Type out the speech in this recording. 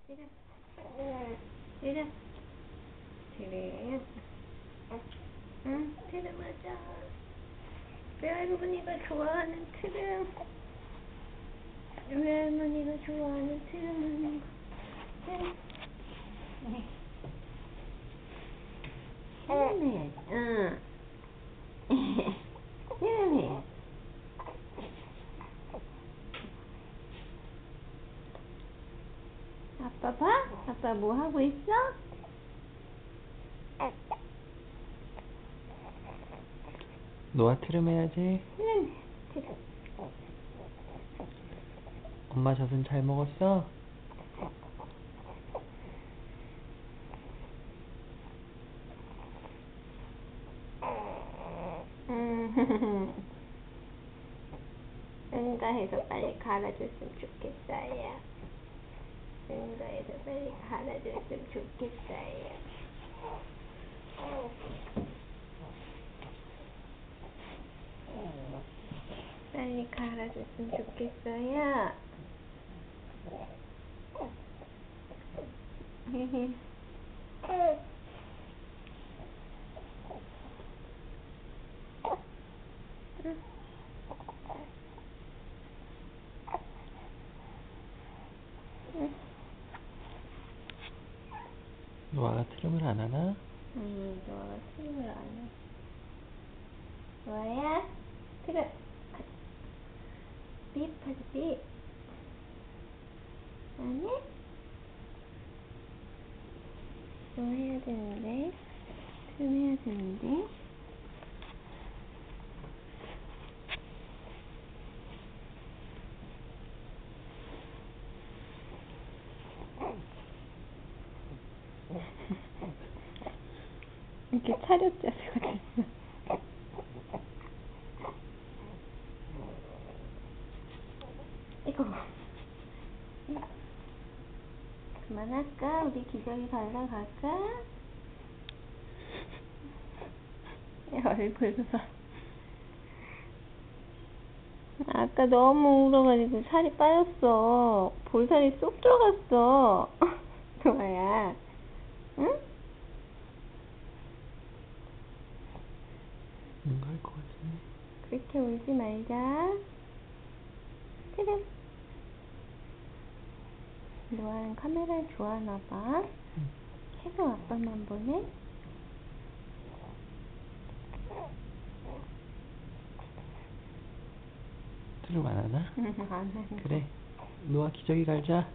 이래. 이래. 그래. 응, 트름 맞아. 외할머니가 좋아하는 트름. 외할머니가 좋아하는 트름 하는 거. 트름해. 응. 트름해. 아빠 봐? 아빠 뭐 하고 있어? 노아 트름 해야지. 트름. 엄마 젖은 잘 먹었어? 응가해서 빨리 갈아줬으면 좋겠어요. 응가해서 빨리 갈아줬으면 좋겠어요. 빨리 갈아줬으면 좋겠어요. 노아가 트름을 안 하나? 너가 트림을 안 해. 뭐야? 트림. 삐 하지 삐. 안 해? 너 해야 되는데. 트림 해야 되는데. 이렇게 차렷 자세가 됐어. 이거. 그만할까? 우리 기저귀 갈라 갈까? 얼굴 봐. 아까 너무 울어가지고 살이 빠졌어. 볼살이 쏙 들어갔어. 좋아야. 응? 뭔가 할 것 같은데. 그렇게 울지 말자. 그래. 노아는 카메라를 좋아하나봐. 계속 아빠만 보네. 트름 안 하나? 안 하는 그래. 노아 기저귀 갈자.